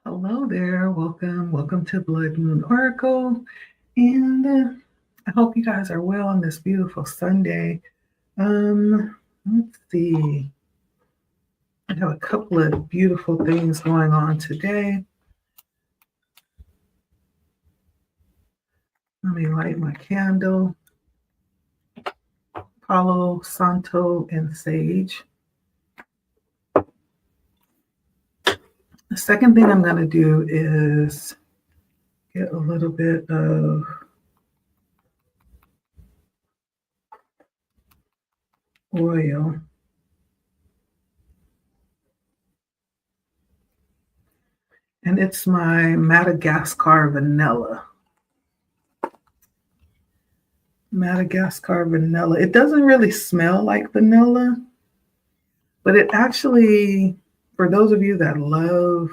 Hello there. Welcome to Blood Moon Oracle. And I hope you guys are well on this beautiful Sunday. Let's see. I have a couple of beautiful things going on today. Let me light my candle. Palo Santo and Sage. The second thing I'm going to do is get a little bit of oil. And it's my Madagascar vanilla. Madagascar vanilla. It doesn't really smell like vanilla, but it actually, for those of you that love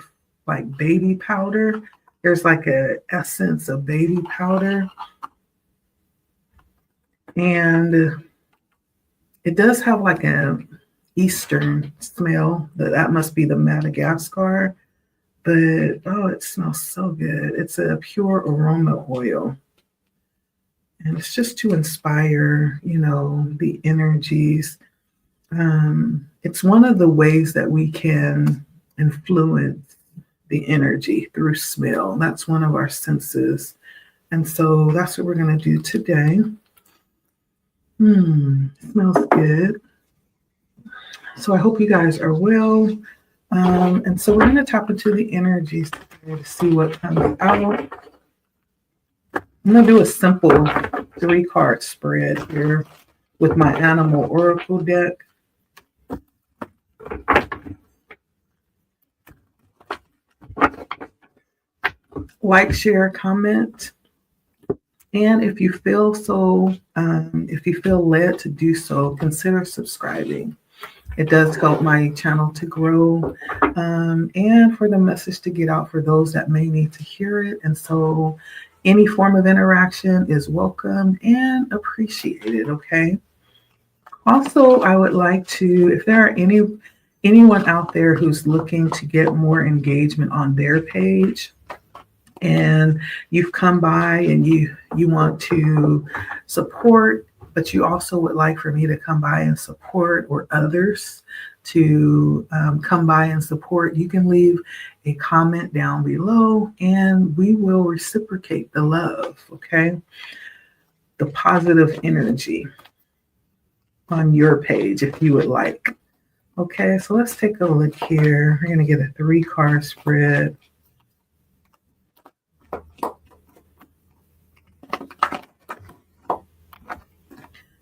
like baby powder, there's like a essence of baby powder. And it does have like a Eastern smell. That must be the Madagascar. But oh, it smells so good. It's a pure aroma oil. And it's just to inspire, the energies. It's one of the ways that we can influence the energy through smell. That's one of our senses. And so that's what we're going to do today. Smells good. So I hope you guys are well. And so we're going to tap into the energies to see what comes out. I'm going to do a simple 3-card spread here with my Animal Oracle deck. Like, share, comment. And if you feel led to do so, consider subscribing. It does help my channel to grow and for the message to get out for those that may need to hear it. And so any form of interaction is welcome and appreciated, okay? Also, I would like to, if there are anyone out there who's looking to get more engagement on their page, and you've come by and you want to support, but you also would like for me to come by and support, or others to come by and support, you can leave a comment down below and we will reciprocate the love, okay? The positive energy on your page if you would like. Okay, so let's take a look here. We're going to get a 3-card spread.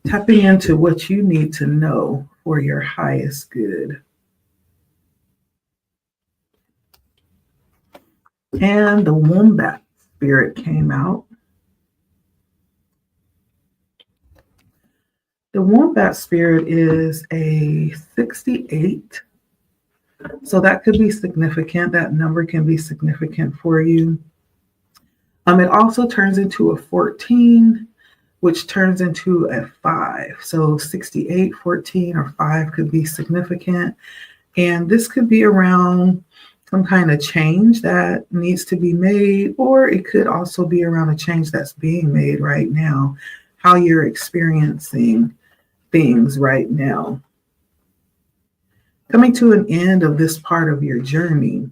Tapping into what you need to know for your highest good. And the wombat spirit came out. The wombat spirit is a 68. So that could be significant. That number can be significant for you. It also turns into a 14, which turns into a 5. So 68, 14, or 5 could be significant. And this could be around some kind of change that needs to be made, or it could also be around a change that's being made right now, how you're experiencing things right now. Coming to an end of this part of your journey,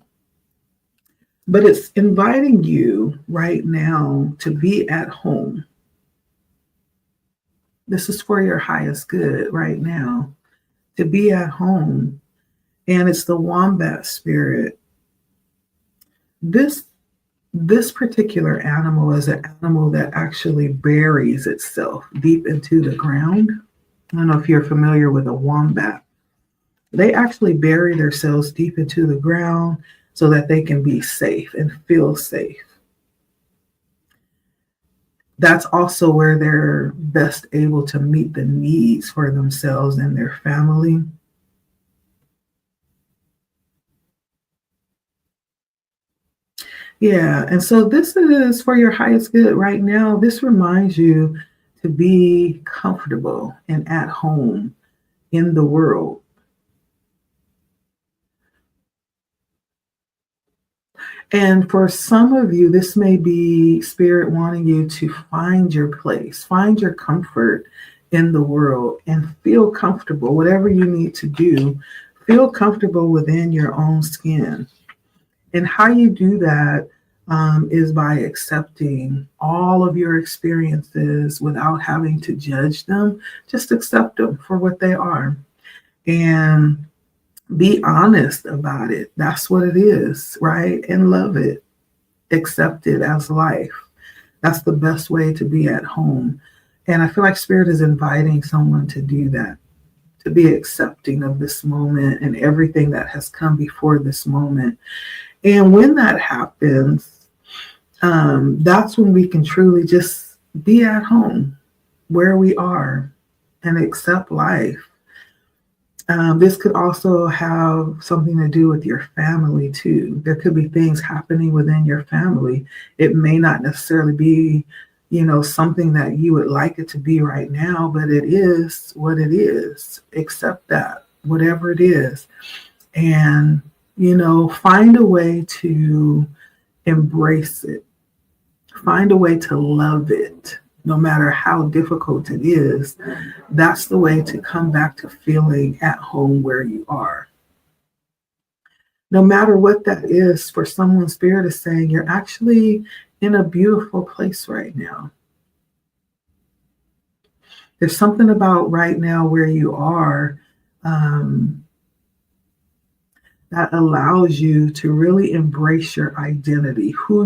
but it's inviting you right now to be at home. This is for your highest good right now, to be at home. And it's the wombat spirit. This particular animal is an animal that actually buries itself deep into the ground. I don't know if you're familiar with a wombat. They actually bury themselves deep into the ground so that they can be safe and feel safe. That's also where they're best able to meet the needs for themselves and their family. Yeah, and so this is for your highest good right now. This reminds you to be comfortable and at home in the world. And for some of you, this may be Spirit wanting you to find your place, find your comfort in the world, and feel comfortable. Whatever you need to do, feel comfortable within your own skin. And how you do that is by accepting all of your experiences without having to judge them. Just accept them for what they are. And be honest about it. That's what it is, right? And love it. Accept it as life. That's the best way to be at home. And I feel like Spirit is inviting someone to do that, to be accepting of this moment and everything that has come before this moment. And when that happens, that's when we can truly just be at home where we are and accept life. This could also have something to do with your family too. There could be things happening within your family. It may not necessarily be, something that you would like it to be right now, but it is what it is. Accept that, whatever it is. And, find a way to embrace it. Find a way to love it. No matter how difficult it is, that's the way to come back to feeling at home where you are. No matter what that is, for someone, Spirit is saying you're actually in a beautiful place right now. There's something about right now where you are that allows you to really embrace your identity, who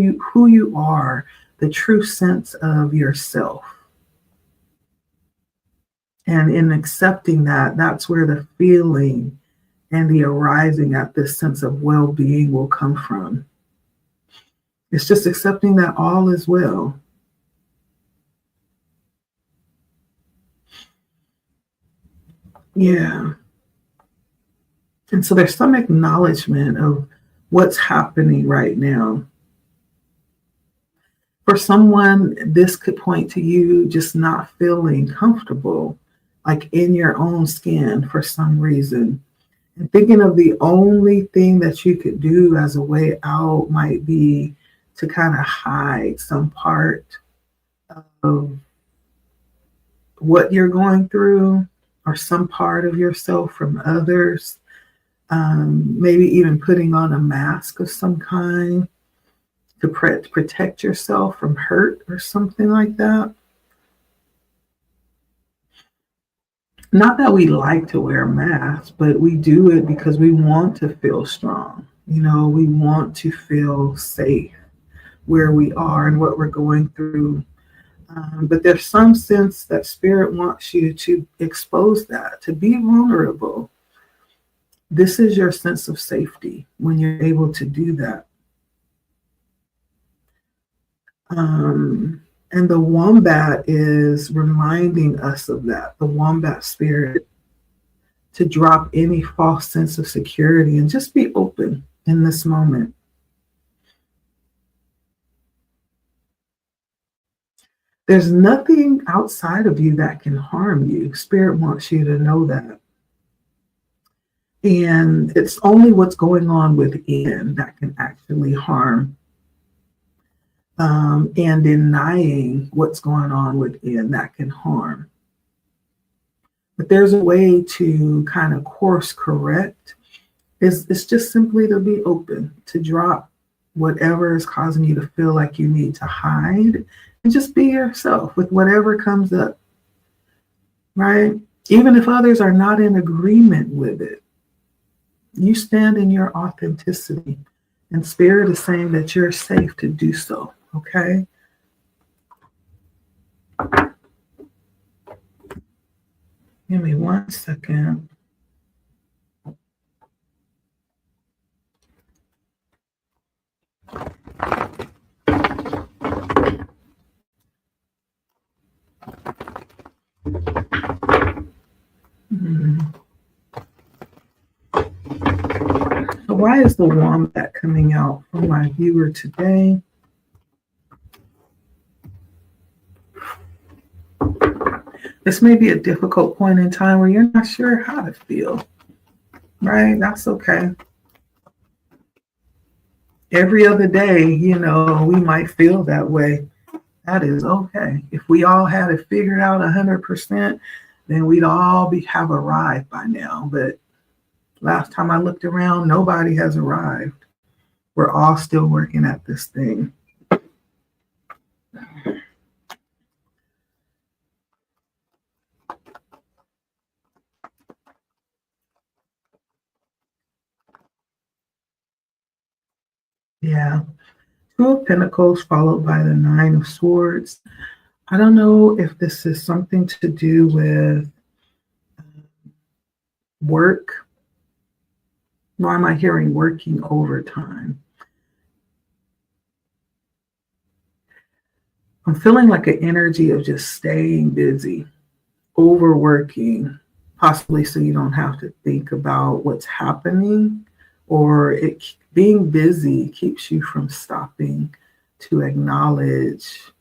you are, the true sense of yourself. And in accepting that, that's where the feeling and the arising at this sense of well-being will come from. It's just accepting that all is well. Yeah. And so there's some acknowledgement of what's happening right now. For someone, this could point to you just not feeling comfortable, like in your own skin for some reason. And thinking of the only thing that you could do as a way out might be to kind of hide some part of what you're going through or some part of yourself from others. Maybe even putting on a mask of some kind to protect yourself from hurt or something like that. Not that we like to wear masks, but we do it because we want to feel strong. We want to feel safe where we are and what we're going through. But there's some sense that Spirit wants you to expose that, to be vulnerable. This is your sense of safety when you're able to do that. And the wombat is reminding us of that, the wombat spirit, to drop any false sense of security and just be open in this moment. There's nothing outside of you that can harm you. Spirit wants you to know that. And it's only what's going on within that can actually harm. And denying what's going on within that can harm. But there's a way to kind of course correct. It's just simply to be open, to drop whatever is causing you to feel like you need to hide, and just be yourself with whatever comes up, right? Even if others are not in agreement with it, you stand in your authenticity, and Spirit is saying that you're safe to do so. Okay. Give me 1 second. So why is the wombat coming out for my viewer today? This may be a difficult point in time where you're not sure how to feel, right? That's okay. Every other day, we might feel that way. That is okay. If we all had it figured out 100%, then we'd all have arrived by now. But last time I looked around, nobody has arrived. We're all still working at this thing. Yeah. Two of Pentacles followed by the Nine of Swords. I don't know if this is something to do with work. Why am I hearing working overtime? I'm feeling like an energy of just staying busy, overworking, possibly so you don't have to think about what's happening, or being busy keeps you from stopping to acknowledge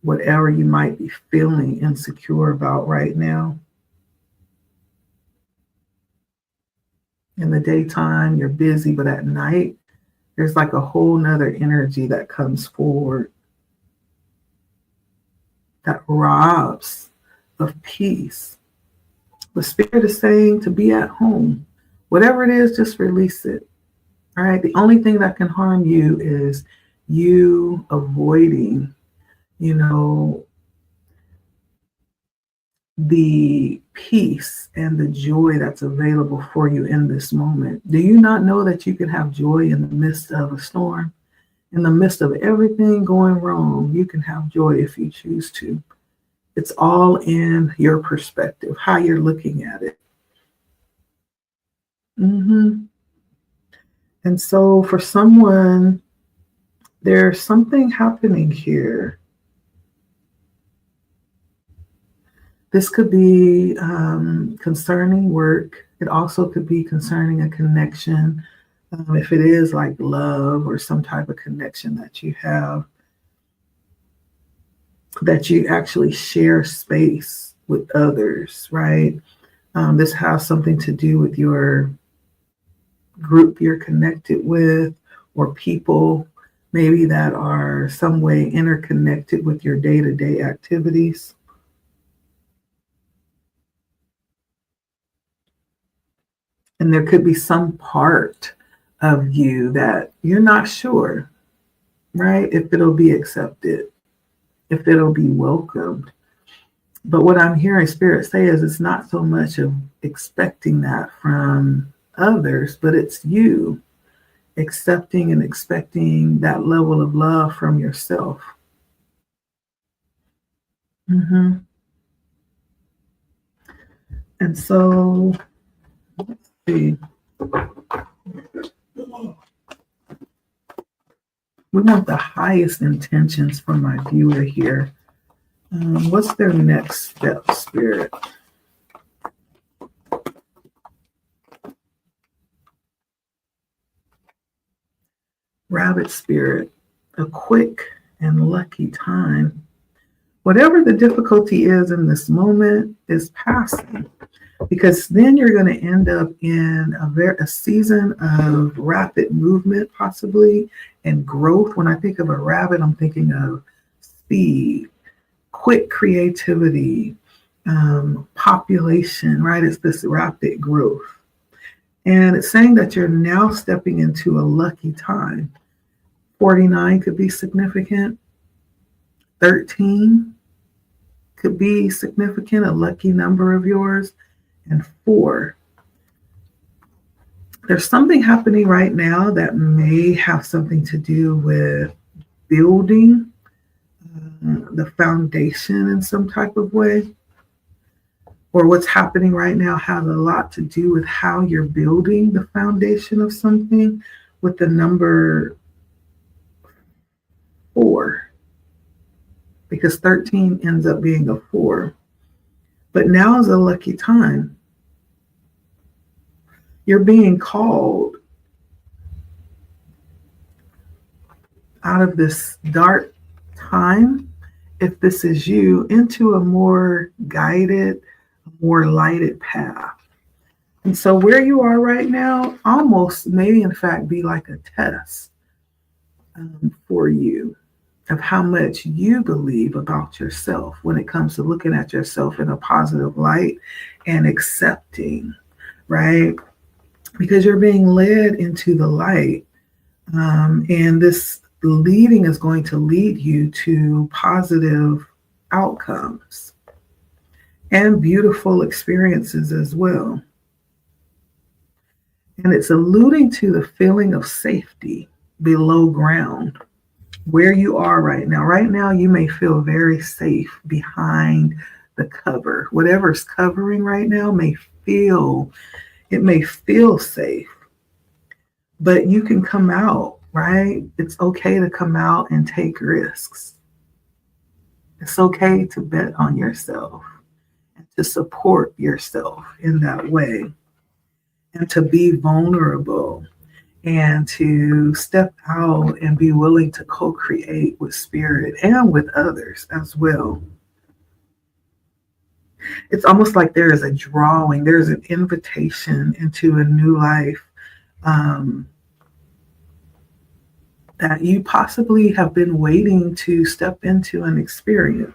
whatever you might be feeling insecure about right now. In the daytime, you're busy, but at night, there's like a whole nother energy that comes forward that robs of peace. The spirit is saying to be at home. Whatever it is, just release it. All right. The only thing that can harm you is you avoiding, the peace and the joy that's available for you in this moment. Do you not know that you can have joy in the midst of a storm? In the midst of everything going wrong, you can have joy if you choose to. It's all in your perspective, how you're looking at it. Mm-hmm. And so for someone, there's something happening here. This could be concerning work. It also could be concerning a connection. If it is like love or some type of connection that you have, that you actually share space with others, right? This has something to do with your group you're connected with, or people maybe that are some way interconnected with your day-to-day activities. And there could be some part of you that you're not sure, right? If it'll be accepted, if it'll be welcomed. But what I'm hearing Spirit say is it's not so much of expecting that from others, but it's you accepting and expecting that level of love from yourself. Mm-hmm. And so, let's see. We want the highest intentions for my viewer here. What's their next step, Spirit? Rabbit Spirit, a quick and lucky time. Whatever the difficulty is in this moment is passing, because then you're going to end up in a season of rapid movement, possibly, and growth. When I think of a rabbit, I'm thinking of speed, quick creativity, population, right? It's this rapid growth. And it's saying that you're now stepping into a lucky time. 49 could be significant. 13 could be significant, a lucky number of yours. And 4. There's something happening right now that may have something to do with building the foundation in some type of way. Or what's happening right now has a lot to do with how you're building the foundation of something with the number 4. Because 13 ends up being a 4. But now is a lucky time. You're being called out of this dark time, if this is you, into a more guided, more lighted path. And so where you are right now almost may in fact be like a test for you, of how much you believe about yourself when it comes to looking at yourself in a positive light and accepting, right? Because you're being led into the light. And this leading is going to lead you to positive outcomes and beautiful experiences as well. And it's alluding to the feeling of safety below ground, where you are right now. Right now, you may feel very safe behind the cover. Whatever's covering right now may feel safe, but you can come out, right? It's okay to come out and take risks. It's okay to bet on yourself and to support yourself in that way and to be vulnerable and to step out and be willing to co-create with spirit and with others as well. It's almost like there is a drawing, there's an invitation into a new life that you possibly have been waiting to step into and experience.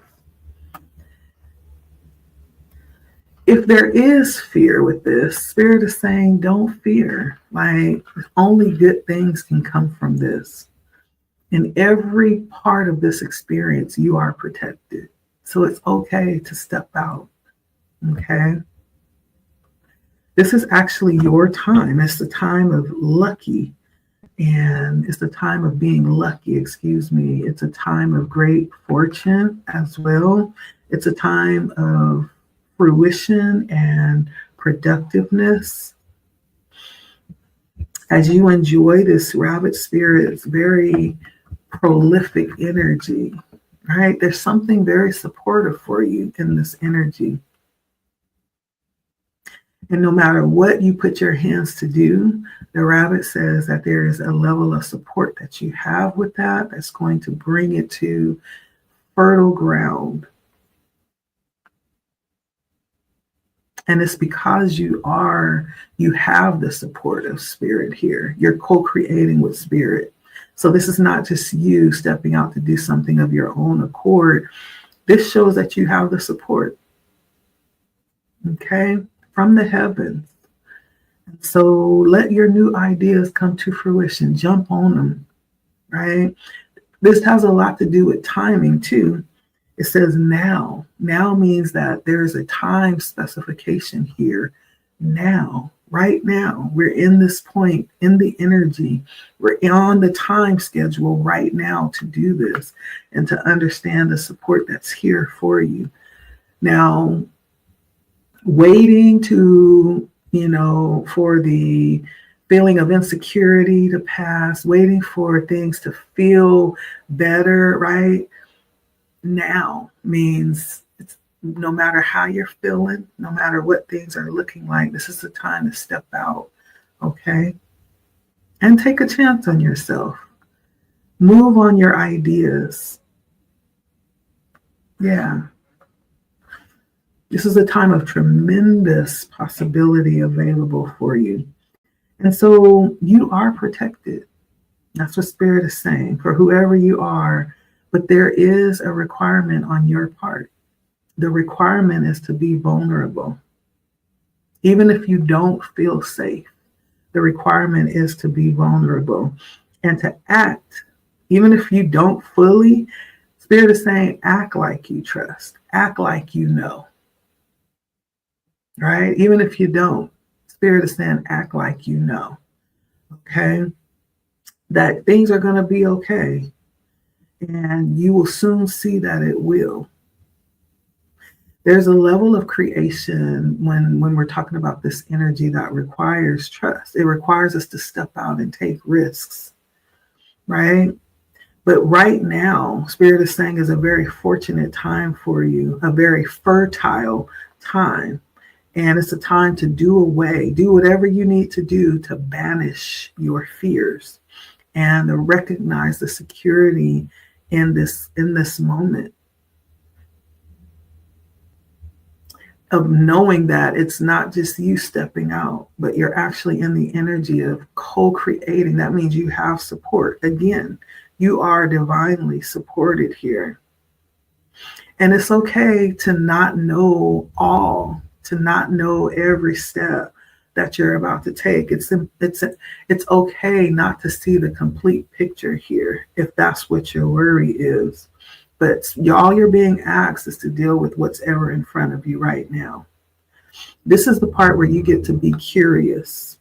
If there is fear with this, Spirit is saying, don't fear. Like, only good things can come from this. In every part of this experience, you are protected. So it's okay to step out. Okay? This is actually your time. It's the time of lucky. And it's the time of being lucky, excuse me. It's a time of great fortune as well. It's a time of fruition and productiveness. As you enjoy this rabbit spirit's very prolific energy, right? There's something very supportive for you in this energy. And no matter what you put your hands to do, the rabbit says that there is a level of support that you have with that that's going to bring it to fertile ground. And it's because you have the support of spirit here. You're co-creating with spirit. So this is not just you stepping out to do something of your own accord. This shows that you have the support, okay, from the heavens. And so let your new ideas come to fruition. Jump on them, right? This has a lot to do with timing too. It says now. Now means that there's a time specification here. Now, right now, we're in this point in the energy. We're on the time schedule right now to do this and to understand the support that's here for you. Now, waiting to, for the feeling of insecurity to pass, waiting for things to feel better, right? Now means it's no matter how you're feeling, no matter what things are looking like, this is the time to step out, okay? And take a chance on yourself. Move on your ideas. Yeah. This is a time of tremendous possibility available for you. And so you are protected. That's what Spirit is saying for whoever you are. But there is a requirement on your part. The requirement is to be vulnerable. Even if you don't feel safe, the requirement is to be vulnerable and to act. Even if you don't fully, Spirit is saying, act like you trust. Act like you know. Right? Even if you don't, Spirit is saying, act like you know. Okay? That things are going to be okay. And you will soon see that it will. There's a level of creation when we're talking about this energy that requires trust. It requires us to step out and take risks, right? But right now, Spirit is saying is a very fortunate time for you, a very fertile time. And it's a time to do whatever you need to do to banish your fears and to recognize the security in this moment of knowing that it's not just you stepping out, but you're actually in the energy of co-creating. That means you have support. Again, You are divinely supported here. And it's okay to not know all, to not know every step that you're about to take. It's okay not to see the complete picture here if that's what your worry is. But all you're being asked is to deal with what's ever in front of you right now. This is the part where you get to be curious,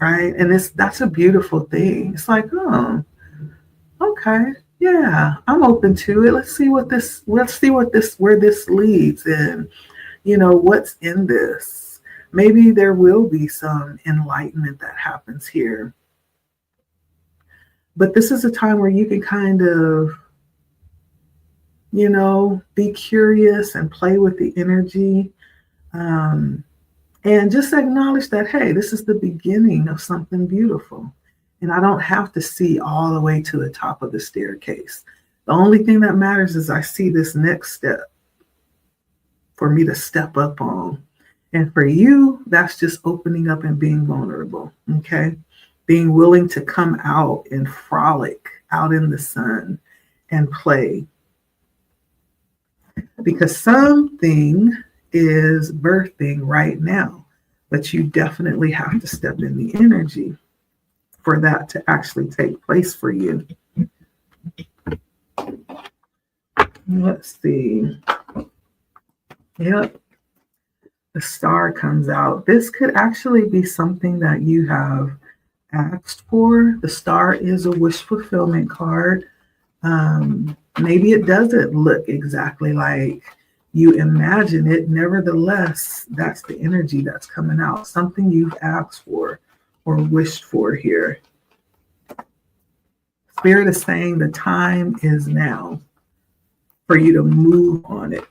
right? And that's a beautiful thing. It's like, oh, okay, yeah, I'm open to it. Let's see where this leads, and what's in this. Maybe there will be some enlightenment that happens here. But this is a time where you can kind of, be curious and play with the energy. And just acknowledge that, hey, this is the beginning of something beautiful. And I don't have to see all the way to the top of the staircase. The only thing that matters is I see this next step for me to step up on. And for you, that's just opening up and being vulnerable, okay? Being willing to come out and frolic out in the sun and play. Because something is birthing right now, but you definitely have to step in the energy for that to actually take place for you. Let's see. Yep. The star comes out. This could actually be something that you have asked for. The star is a wish fulfillment card. Maybe it doesn't look exactly like you imagine it. Nevertheless, that's the energy that's coming out. Something you've asked for or wished for here. Spirit is saying the time is now for you to move on it.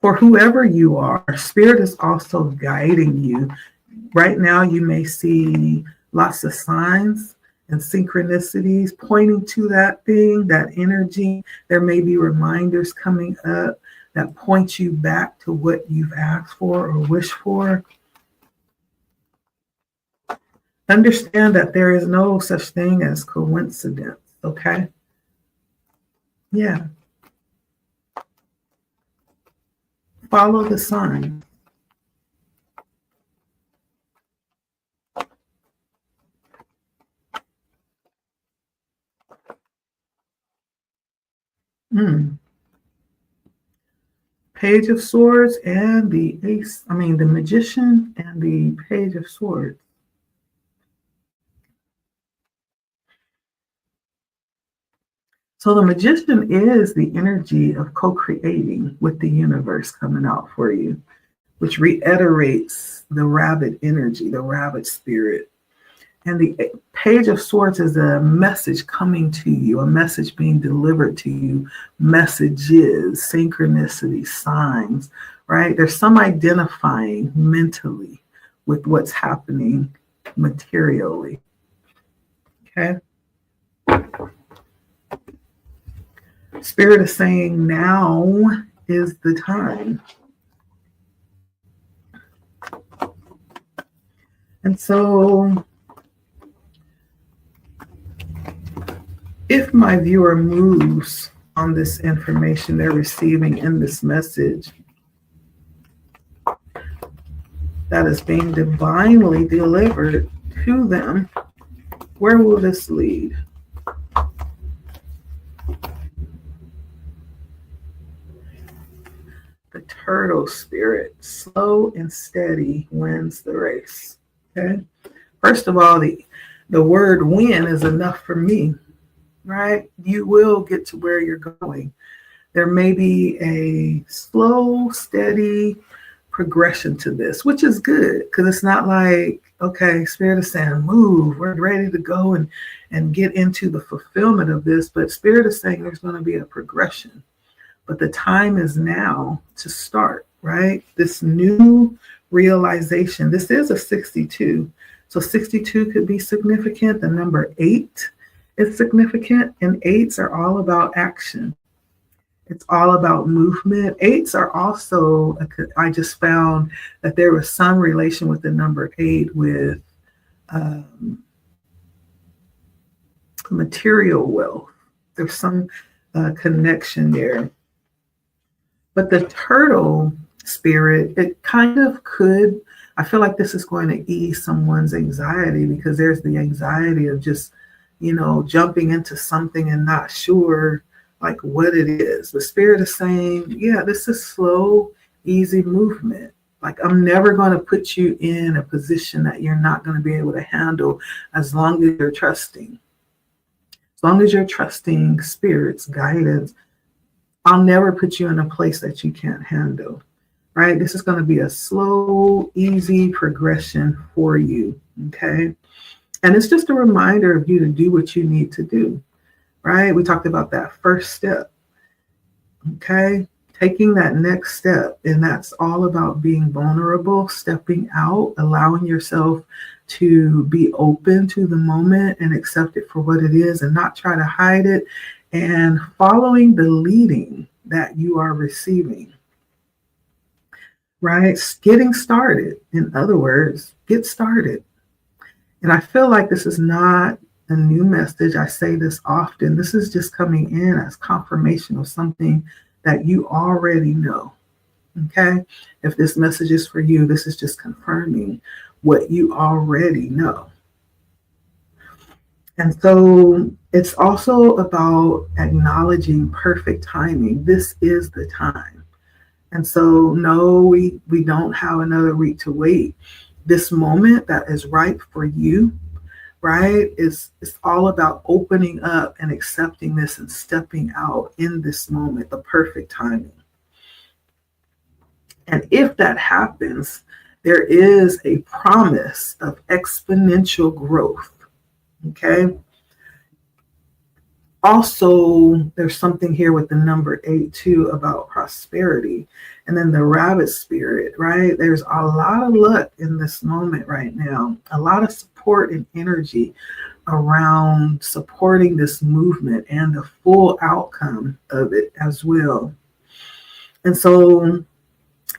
For whoever you are, Spirit is also guiding you. Right now, you may see lots of signs and synchronicities pointing to that thing, that energy. There may be reminders coming up that point you back to what you've asked for or wished for. Understand that there is no such thing as coincidence, okay? Yeah. Follow the sign. Page of Swords and the the Magician and the Page of Swords. So the Magician is the energy of co-creating with the universe coming out for you, which reiterates the rabbit energy, the rabbit spirit. And the Page of Swords is a message coming to you, a message being delivered to you, messages, synchronicity, signs, right? There's some identifying mentally with what's happening materially, okay? Spirit is saying now is the time. And so if my viewer moves on this information they're receiving in this message that is being divinely delivered to them, where will this lead? The turtle spirit, slow and steady wins the race. Okay. First of all, the word win is enough for me. Right? You will get to where you're going. There may be a slow, steady progression to this, which is good because it's not like, okay, Spirit is saying, move, we're ready to go and get into the fulfillment of this. But Spirit is saying there's going to be a progression. But the time is now to start, right? This new realization. This is a 62. So 62 could be significant. The number 8 is significant, and 8s are all about action. It's all about movement. Eights are also, I just found that there was some relation with the number eight with um, material wealth. There's some connection there. But the turtle spirit, it kind of could, I feel like this is going to ease someone's anxiety because there's the anxiety of just, jumping into something and not sure like what it is. The spirit is saying, yeah, this is slow, easy movement. Like I'm never going to put you in a position that you're not going to be able to handle as long as you're trusting. As long as you're trusting spirit's guidance, I'll never put you in a place that you can't handle, right? This is going to be a slow, easy progression for you, okay? And it's just a reminder of you to do what you need to do, right? We talked about that first step, okay? Taking that next step, and that's all about being vulnerable, stepping out, allowing yourself to be open to the moment and accept it for what it is and not try to hide it, and following the leading that you are receiving, right? Getting started. In other words, get started. And I feel like this is not a new message. I say this often. This is just coming in as confirmation of something that you already know. Okay? If this message is for you, this is just confirming what you already know. And so it's also about acknowledging perfect timing. This is the time. And so, no, we don't have another week to wait. This moment that is right for you, right, it's all about opening up and accepting this and stepping out in this moment, the perfect timing. And if that happens, there is a promise of exponential growth. Okay. Also, there's something here with the number 8 too about prosperity. And then the rabbit spirit, right? There's a lot of luck in this moment right now, a lot of support and energy around supporting this movement and the full outcome of it as well. And so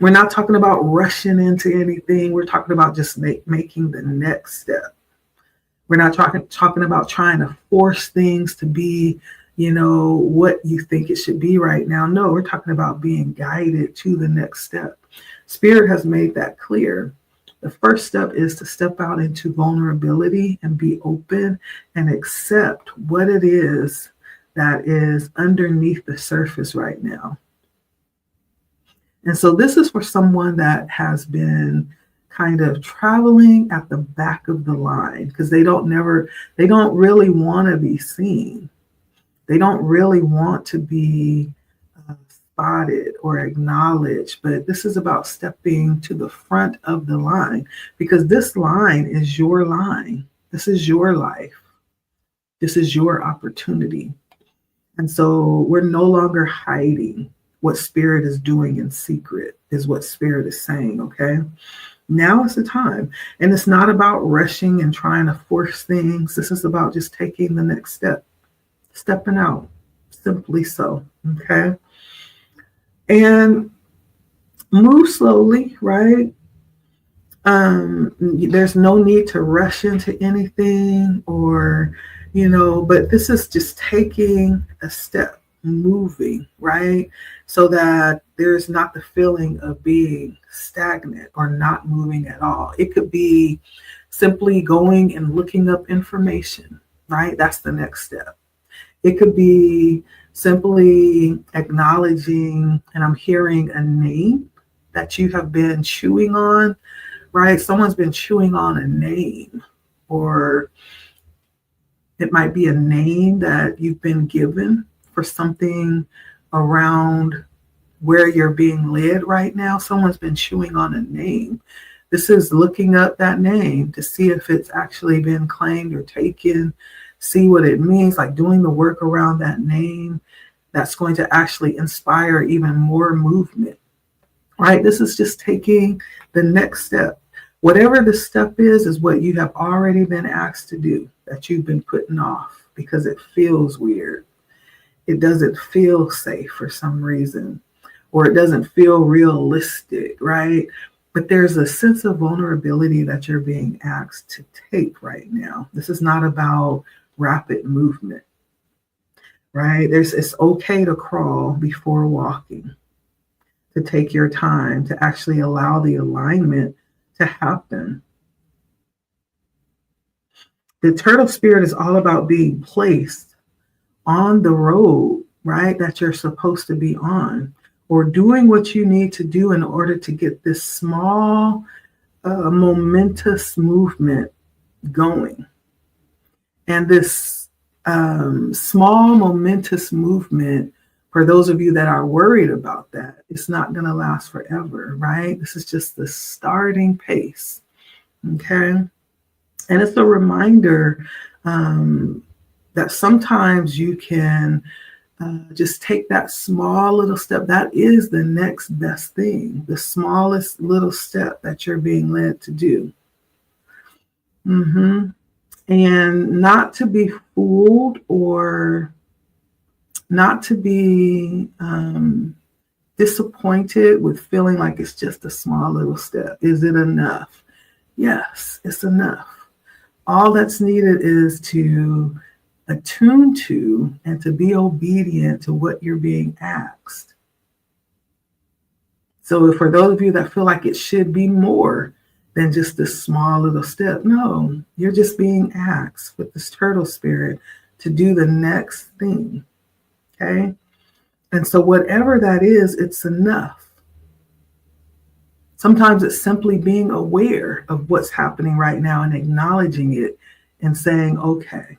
we're not talking about rushing into anything. We're talking about just making the next step. We're not talking about trying to force things to be, what you think it should be right now. No, we're talking about being guided to the next step. Spirit has made that clear. The first step is to step out into vulnerability and be open and accept what it is that is underneath the surface right now. And so this is for someone that has been kind of traveling at the back of the line because they don't really want to be seen. They don't really want to be spotted or acknowledged, but this is about stepping to the front of the line because this line is your line. This is your life. This is your opportunity. And so we're no longer hiding what spirit is doing in secret is what spirit is saying, okay? Now is the time. And it's not about rushing and trying to force things. This is about just taking the next step, stepping out, simply so, okay? And move slowly, right? There's no need to rush into anything but this is just taking a step, moving, right? So that there's not the feeling of being stagnant or not moving at all. It could be simply going and looking up information, right? That's the next step. It could be simply acknowledging, and I'm hearing a name that you have been chewing on, right? Someone's been chewing on a name, or it might be a name that you've been given for something around where you're being led right now. Someone's been chewing on a name. This is looking up that name to see if it's actually been claimed or taken, see what it means, like doing the work around that name that's going to actually inspire even more movement, right? This is just taking the next step. Whatever the step is what you have already been asked to do that you've been putting off because it feels weird. it doesn't feel safe for some reason, or it doesn't feel realistic, right? But there's a sense of vulnerability that you're being asked to take right now. This is not about rapid movement, right? It's okay to crawl before walking, to take your time, to actually allow the alignment to happen. The turtle spirit is all about being placed on the road, right, that you're supposed to be on, or doing what you need to do in order to get this small, momentous movement going. And this small, momentous movement, for those of you that are worried about that, it's not going to last forever, right? This is just the starting pace, okay? And it's a reminder that sometimes you can just take that small little step. That is the next best thing, the smallest little step that you're being led to do. And not to be fooled, or not to be disappointed with feeling like it's just a small little step. Is it enough? Yes, it's enough. All that's needed is to attune to and to be obedient to what you're being asked. So for those of you that feel like it should be more than just this small little step, no, you're just being asked with this turtle spirit to do the next thing, okay? And so whatever that is, it's enough. Sometimes it's simply being aware of what's happening right now and acknowledging it and saying, okay,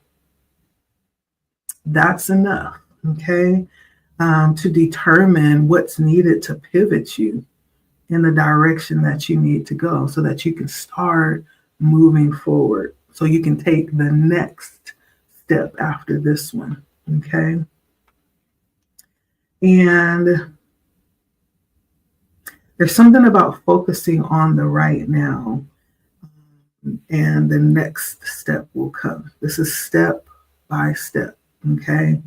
that's enough, okay, to determine what's needed to pivot you in the direction that you need to go so that you can start moving forward, so you can take the next step after this one, okay? And there's something about focusing on the right now, and the next step will come. This is step by step, okay?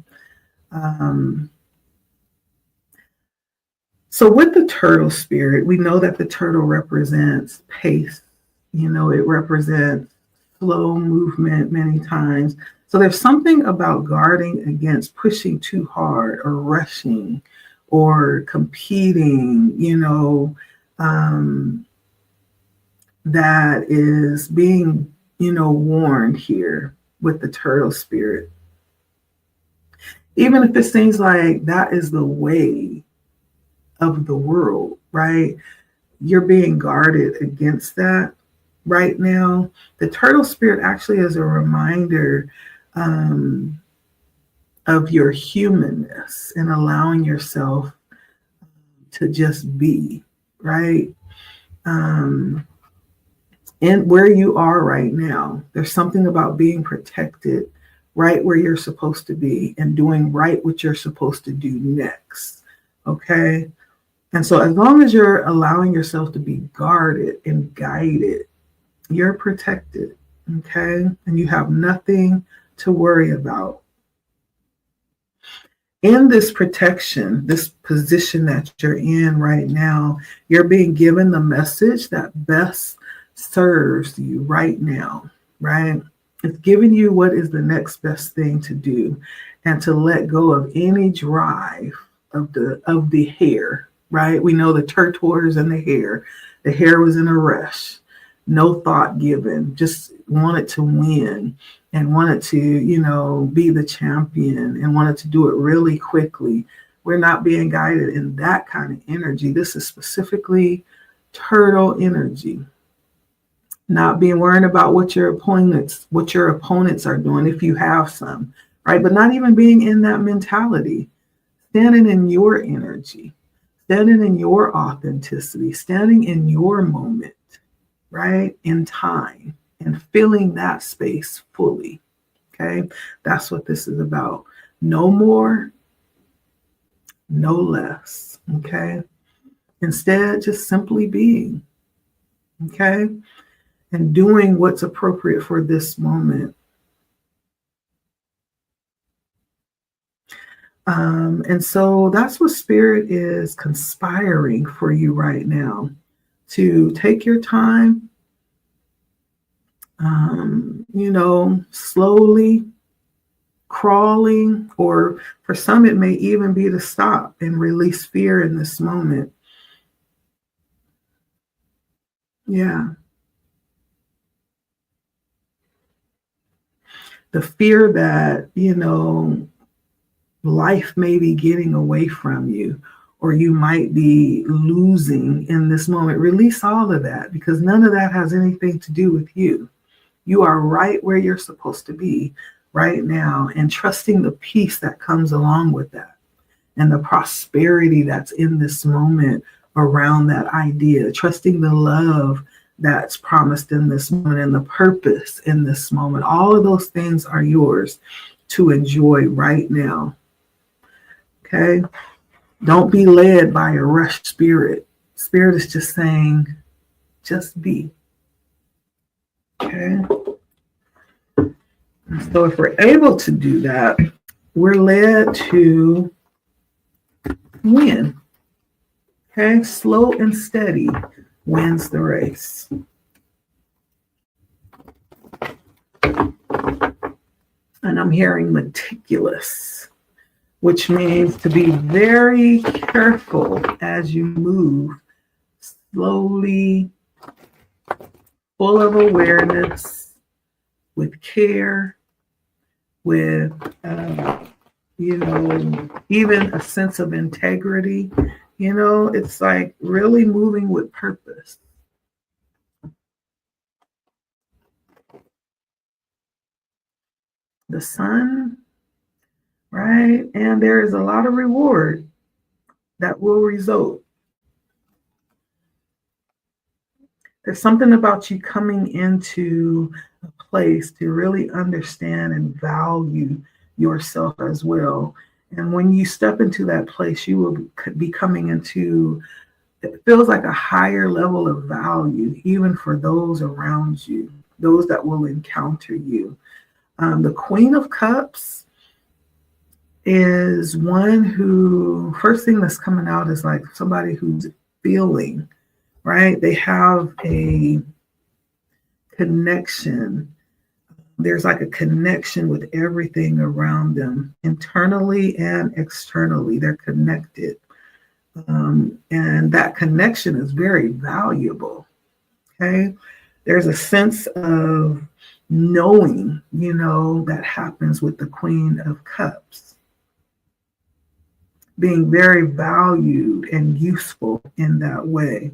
So with the turtle spirit, we know that the turtle represents pace. You know, it represents slow movement many times. So there's something about guarding against pushing too hard or rushing or competing, you know, that is being, you know, warned here with the turtle spirit. Even if it seems like that is the way of the world, right? You're being guarded against that right now. The turtle spirit actually is a reminder of your humanness and allowing yourself to just be, right? And where you are right now, there's something about being protected right where you're supposed to be and doing right what you're supposed to do next, okay? And so as long as you're allowing yourself to be guarded and guided, you're protected, okay? And you have nothing to worry about. In this protection, this position that you're in right now, you're being given the message that best serves you right now, right? It's giving you what is the next best thing to do, and to let go of any drive of the hare, right? We know the turtles and the hare. The hare was in a rush, no thought given, just wanted to win and wanted to, you know, be the champion and wanted to do it really quickly. We're not being guided in that kind of energy. This is specifically turtle energy. Not being worried about what your opponents are doing, if you have some, right? But not even being in that mentality. Standing in your energy, standing in your authenticity, standing in your moment, right? In time, and filling that space fully. Okay, that's what this is about. No more, no less. Okay, instead, just simply being. Okay, and doing what's appropriate for this moment. And so that's what Spirit is conspiring for you right now, to take your time, slowly crawling, or for some, it may even be to stop and release fear in this moment. Yeah. The fear that, life may be getting away from you, or you might be losing in this moment. Release all of that, because none of that has anything to do with you. You are right where you're supposed to be right now, and trusting the peace that comes along with that, and the prosperity that's in this moment around that idea, trusting the love that's promised in this moment, and the purpose in this moment. All of those things are yours to enjoy right now. Okay? Don't be led by a rushed spirit. Spirit is just saying, just be. Okay? And so if we're able to do that, we're led to win. Okay? Slow and steady wins the race. And I'm hearing meticulous, which means to be very careful as you move, slowly, full of awareness, with care, with, even a sense of integrity. It's like really moving with purpose. The sun, right? And there is a lot of reward that will result. There's something about you coming into a place to really understand and value yourself as well. And when you step into that place, you will be coming into, it feels like a higher level of value, even for those around you, those that will encounter you. The Queen of Cups is one who, first thing that's coming out is like somebody who's feeling, right? They have a connection. There's like a connection with everything around them, internally and externally. They're connected. And that connection is very valuable. Okay. There's a sense of knowing, that happens with the Queen of Cups. Being very valued and useful in that way.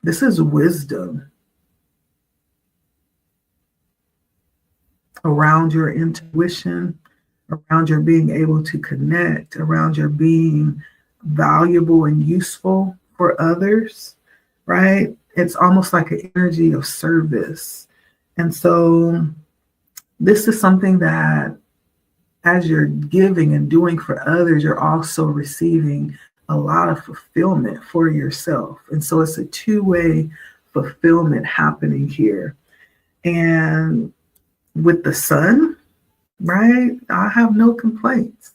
This is wisdom around your intuition, around your being able to connect, around your being valuable and useful for others, right? It's almost like an energy of service. And so this is something that as you're giving and doing for others, you're also receiving a lot of fulfillment for yourself. And so it's a two-way fulfillment happening here. And with the sun, right, I have no complaints.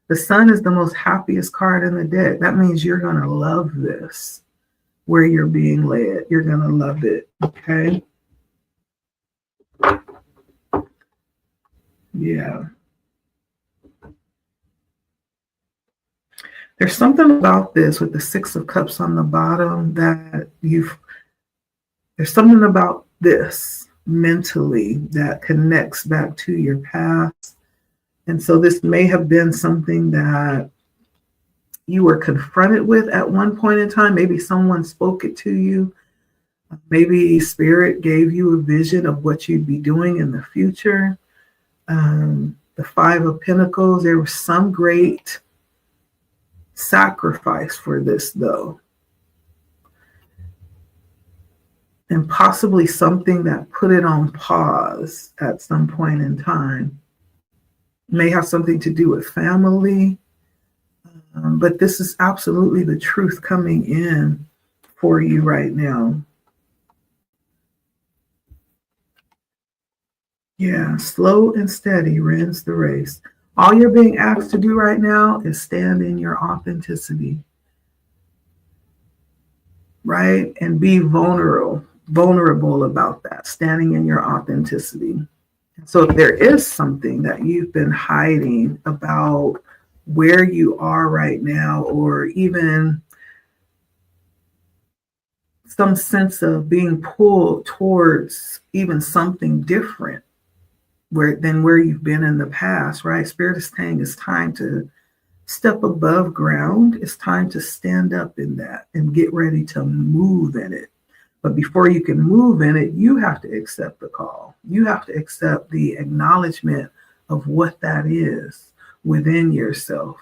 The sun is the most happiest card in the deck. That means you're going to love this, where you're being led. You're going to love it, okay? Yeah. There's something about this with the Six of Cups on the bottom that there's something about this mentally that connects back to your past. And so this may have been something that you were confronted with at one point in time. Maybe someone spoke it to you. Maybe Spirit gave you a vision of what you'd be doing in the future. The Five of Pentacles, there was some great sacrifice for this, though. And possibly something that put it on pause at some point in time. May have something to do with family. But this is absolutely the truth coming in for you right now. Yeah, slow and steady wins the race. All you're being asked to do right now is stand in your authenticity, right? And be vulnerable about that, standing in your authenticity. So if there is something that you've been hiding about where you are right now, or even some sense of being pulled towards even something different than where you've been in the past, right? Spirit is saying it's time to step above ground. It's time to stand up in that and get ready to move in it. But before you can move in it, you have to accept the call. You have to accept the acknowledgement of what that is within yourself.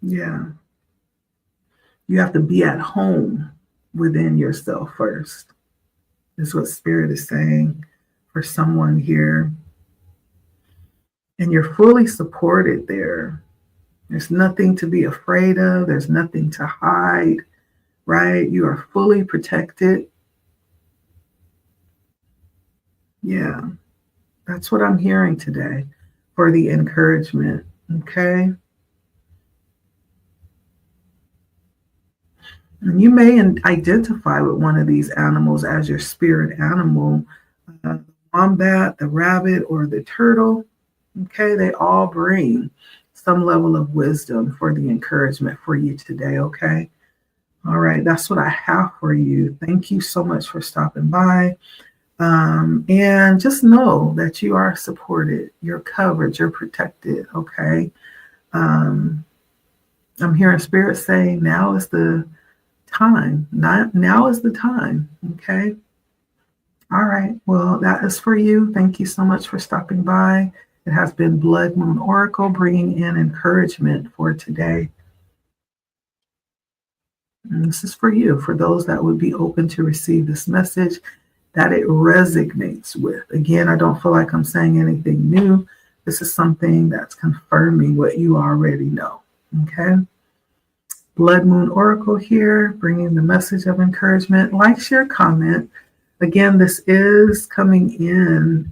Yeah. You have to be at home within yourself first, is what Spirit is saying for someone here. And you're fully supported there. There's nothing to be afraid of, there's nothing to hide, right? You are fully protected. Yeah, that's what I'm hearing today for the encouragement. Okay. And you may identify with one of these animals as your spirit animal, the wombat, the rabbit, or the turtle. Okay, they all bring some level of wisdom for the encouragement for you today. Okay. All right, that's what I have for you. Thank you so much for stopping by. And just know that you are supported, you're covered, you're protected. Okay. Um, I'm hearing Spirit saying now is the time. Now is the time. Okay. All right. Well, that is for you. Thank you so much for stopping by. It has been Blood Moon Oracle bringing in encouragement for today. And this is for you, for those that would be open to receive this message that it resonates with. Again, I don't feel like I'm saying anything new. This is something that's confirming what you already know. Okay. Blood Moon Oracle here, bringing the message of encouragement. Like, share, comment. Again, this is coming in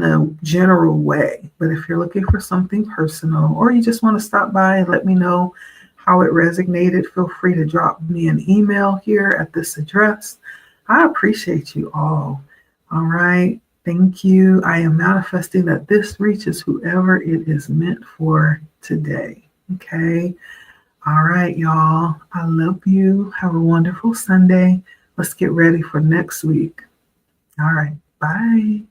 a general way. But if you're looking for something personal, or you just want to stop by and let me know how it resonated, feel free to drop me an email here at this address. I appreciate you all. All right. Thank you. I am manifesting that this reaches whoever it is meant for today. Okay. All right, y'all. I love you. Have a wonderful Sunday. Let's get ready for next week. All right. Bye.